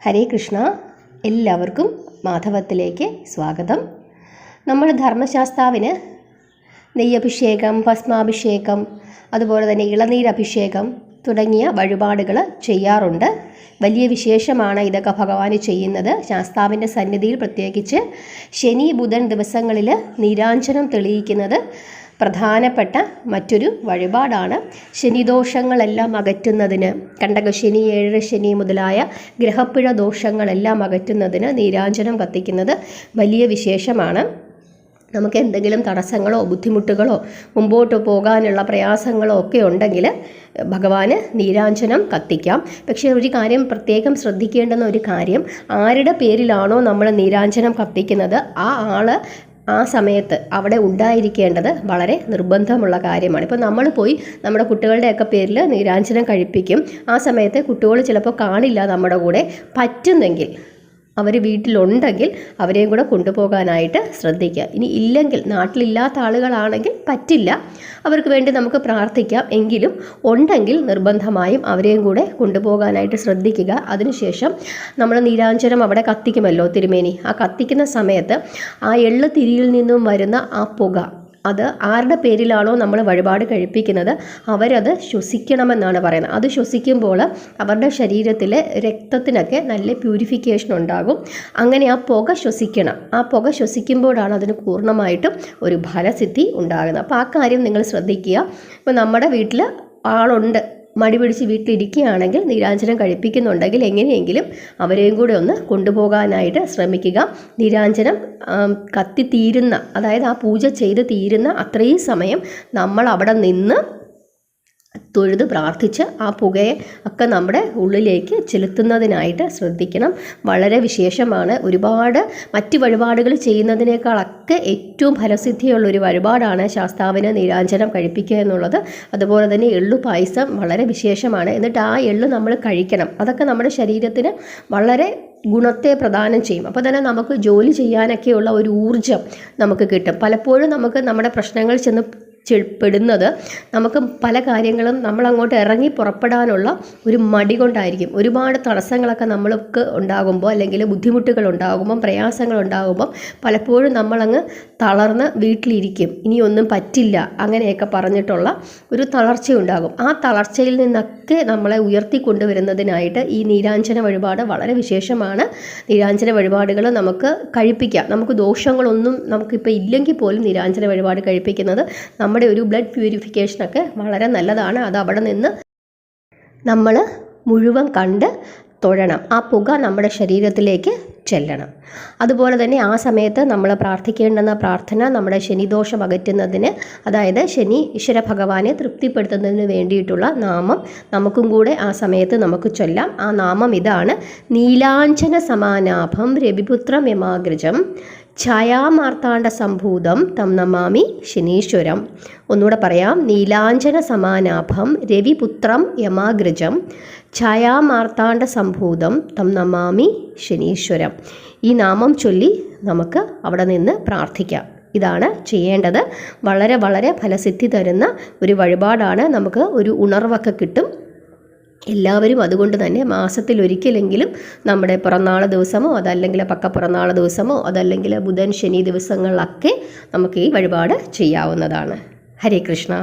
ഹരേ കൃഷ്ണ. എല്ലാവർക്കും മാധവത്തിലേക്ക് സ്വാഗതം. നമ്മൾ ധർമ്മശാസ്താവിന് നെയ്യഭിഷേകം, ഭസ്മാഭിഷേകം, അതുപോലെ തന്നെ ഇളനീരഭിഷേകം തുടങ്ങിയ വഴിപാടുകൾ ചെയ്യാറുണ്ട്. വലിയ വിശേഷമാണ് ഇതൊക്കെ ഭഗവാന് ചെയ്യുന്നത്. ശാസ്താവിൻ്റെ സന്നിധിയിൽ പ്രത്യേകിച്ച് ശനി ബുധൻ ദിവസങ്ങളിൽ നീരാഞ്ജനം തെളിയിക്കുന്നത് പ്രധാനപ്പെട്ട മറ്റൊരു വഴിപാടാണ്. ശനിദോഷങ്ങളെല്ലാം അകറ്റുന്നതിന്, കണ്ടകശനി, ഏഴരശനി മുതലായ ഗ്രഹപ്പിഴ ദോഷങ്ങളെല്ലാം അകറ്റുന്നതിന് നീരാഞ്ജനം കത്തിക്കുന്നത് വലിയ വിശേഷമാണ്. നമുക്ക് എന്തെങ്കിലും തടസ്സങ്ങളോ ബുദ്ധിമുട്ടുകളോ മുമ്പോട്ട് പോകാനുള്ള പ്രയാസങ്ങളോ ഒക്കെ ഉണ്ടെങ്കിൽ ഭഗവാന് നീരാഞ്ജനം കത്തിക്കാം. പക്ഷേ ഒരു കാര്യം പ്രത്യേകം ശ്രദ്ധിക്കേണ്ടുന്ന ഒരു കാര്യം, ആരുടെ പേരിലാണോ നമ്മൾ നീരാഞ്ജനം കത്തിക്കുന്നത് ആ ആൾ ആ സമയത്ത് അവിടെ ഉണ്ടായിരിക്കേണ്ടത് വളരെ നിർബന്ധമുള്ള കാര്യമാണ്. ഇപ്പോൾ നമ്മൾ പോയി നമ്മുടെ കുട്ടികളുടെയൊക്കെ പേരിൽ നീരാഞ്ജനം കഴിപ്പിക്കും. ആ സമയത്ത് കുട്ടികൾ ചിലപ്പോൾ കാണില്ല നമ്മുടെ കൂടെ. പറ്റുന്നെങ്കിൽ അവർ വീട്ടിലുണ്ടെങ്കിൽ അവരെയും കൂടെ കൊണ്ടുപോകാനായിട്ട് ശ്രദ്ധിക്കുക. ഇനി ഇല്ലെങ്കിൽ, നാട്ടിലില്ലാത്ത ആളുകളാണെങ്കിൽ പറ്റില്ല, അവർക്ക് വേണ്ടി നമുക്ക് പ്രാർത്ഥിക്കാം. എങ്കിലും ഉണ്ടെങ്കിൽ നിർബന്ധമായും അവരെയും കൂടെ കൊണ്ടുപോകാനായിട്ട് ശ്രദ്ധിക്കുക. അതിനുശേഷം നമ്മൾ നീരാഞ്ജനം അവിടെ കത്തിക്കുമല്ലോ തിരുമേനി. ആ കത്തിക്കുന്ന സമയത്ത് ആ എള്ള് തിരിയിൽ നിന്നും വരുന്ന ആ പുക, അത് ആരുടെ പേരിലാണോ നമ്മൾ വഴിപാട് കഴിപ്പിക്കുന്നത് അവരത് ശ്വസിക്കണമെന്നാണ് പറയുന്നത്. അത് ശ്വസിക്കുമ്പോൾ അവരുടെ ശരീരത്തിലെ രക്തത്തിനൊക്കെ നല്ല പ്യൂരിഫിക്കേഷൻ ഉണ്ടാകും. അങ്ങനെ ആ പുക ശ്വസിക്കണം. ആ പുക ശ്വസിക്കുമ്പോഴാണ് അതിന് പൂർണ്ണമായിട്ടും ഒരു ഫലസിദ്ധി ഉണ്ടാകുന്നത്. അപ്പോൾ ആ കാര്യം നിങ്ങൾ ശ്രദ്ധിക്കുക. ഇപ്പോൾ നമ്മുടെ വീട്ടിൽ ആളുണ്ട്, മടി പിടിച്ച് വീട്ടിലിരിക്കുകയാണെങ്കിൽ, നീരാഞ്ജനം കഴിപ്പിക്കുന്നുണ്ടെങ്കിൽ എങ്ങനെയെങ്കിലും അവരെയും കൂടെ ഒന്ന് കൊണ്ടുപോകാനായിട്ട് ശ്രമിക്കുക. നീരാഞ്ജനം കത്തിത്തീരുന്ന, അതായത് ആ പൂജ ചെയ്ത് തീരുന്ന അത്രയും സമയം നമ്മൾ അവിടെ നിന്ന് തൊഴുത് പ്രാർത്ഥിച്ച് ആ പുകയെ ഒക്കെ നമ്മുടെ ഉള്ളിലേക്ക് ചെലുത്തുന്നതിനായിട്ട് ശ്രദ്ധിക്കണം. വളരെ വിശേഷമാണ്. ഒരുപാട് മറ്റ് വഴിപാടുകൾ ചെയ്യുന്നതിനേക്കാളൊക്കെ ഏറ്റവും ഫലസിദ്ധിയുള്ളൊരു വഴിപാടാണ് ശാസ്താവിന് നീരാഞ്ജനം കഴിപ്പിക്കുക എന്നുള്ളത്. അതുപോലെ തന്നെ എള്ളു പായസം വളരെ വിശേഷമാണ്. എന്നിട്ട് ആ എള്ള് നമ്മൾ കഴിക്കണം. അതൊക്കെ നമ്മുടെ ശരീരത്തിന് വളരെ ഗുണത്തെ പ്രദാനം ചെയ്യും. അപ്പോൾ തന്നെ നമുക്ക് ജോലി ചെയ്യാനൊക്കെയുള്ള ഒരു ഊർജം നമുക്ക് കിട്ടും. പലപ്പോഴും നമുക്ക് നമ്മുടെ പ്രശ്നങ്ങൾ ചെന്ന് പെടുന്നത് നമുക്ക് പല കാര്യങ്ങളും നമ്മളങ്ങോട്ട് ഇറങ്ങി പുറപ്പെടാനുള്ള ഒരു മടി കൊണ്ടായിരിക്കും. ഒരുപാട് തടസ്സങ്ങളൊക്കെ നമ്മൾക്ക് ഉണ്ടാകുമ്പോൾ, അല്ലെങ്കിൽ ബുദ്ധിമുട്ടുകൾ ഉണ്ടാകുമ്പം, പ്രയാസങ്ങൾ ഉണ്ടാകുമ്പം പലപ്പോഴും നമ്മളങ്ങ് തളർന്ന് വീട്ടിലിരിക്കും. ഇനിയൊന്നും പറ്റില്ല അങ്ങനെയൊക്കെ പറഞ്ഞിട്ടുള്ള ഒരു തളർച്ചയുണ്ടാകും. ആ തളർച്ചയിൽ നിന്നൊക്കെ നമ്മളെ ഉയർത്തിക്കൊണ്ടുവരുന്നതിനായിട്ട് ഈ നീരാഞ്ജന വഴിപാട് വളരെ വിശേഷമാണ്. നീരാഞ്ജന വഴിപാടുകൾ നമുക്ക് കഴിപ്പിക്കാം. നമുക്ക് ദോഷങ്ങളൊന്നും നമുക്കിപ്പോൾ ഇല്ലെങ്കിൽ പോലും നീരാഞ്ജന വഴിപാട് കഴിപ്പിക്കുന്നത് നമ്മുടെ ഒരു ബ്ലഡ് പ്യൂരിഫിക്കേഷനൊക്കെ വളരെ നല്ലതാണ്. അത് അവിടെ നിന്ന് നമ്മൾ മുഴുവൻ കണ്ട് തൊഴണം. ആ പുക നമ്മുടെ ശരീരത്തിലേക്ക് ചെല്ലണം. അതുപോലെ തന്നെ ആ സമയത്ത് നമ്മൾ പ്രാർത്ഥിക്കേണ്ടുന്ന പ്രാർത്ഥന നമ്മുടെ ശനിദോഷം അകറ്റുന്നതിന്, അതായത് ശനി ഈശ്വര ഭഗവാനെ തൃപ്തിപ്പെടുത്തുന്നതിന് വേണ്ടിയിട്ടുള്ള നാമം നമുക്കും കൂടെ ആ സമയത്ത് നമുക്ക് ചൊല്ലാം. ആ നാമം ഇതാണ്: നീലാഞ്ജന സമാനാഭം രവിപുത്രം യമാഗ്രജം ഛായാമാർത്താണ്ഡ സംഭൂതം തം നമാമി ശനീശ്വരം. ഒന്നുകൂടെ പറയാം: നീലാഞ്ജന സമാനാഭം രവിപുത്രം യമാഗ്രജം ഛായാമാർത്താണ്ഡ സംഭൂതം തം നമാമി ശനീശ്വരം. ഈ നാമം ചൊല്ലി നമുക്ക് അവിടെ നിന്ന് പ്രാർത്ഥിക്കാം. ഇതാണ് ചെയ്യേണ്ടത്. വളരെ വളരെ ഫലസിദ്ധി തരുന്ന ഒരു വഴിപാടാണ്. നമുക്ക് ഒരു ഉണർവൊക്കെ കിട്ടും. എല്ലാവരും അതുകൊണ്ട് തന്നെ മാസത്തിലൊരിക്കലെങ്കിലും നമ്മുടെ പിറന്നാൾ ദിവസമോ, അതല്ലെങ്കിൽ പക്കപ്പിറന്നാൾ ദിവസമോ, അതല്ലെങ്കിൽ ബുധൻ ശനി ദിവസങ്ങളിലൊക്കെ നമുക്ക് ഈ വഴിപാട് ചെയ്യാവുന്നതാണ്. ഹരേ കൃഷ്ണ.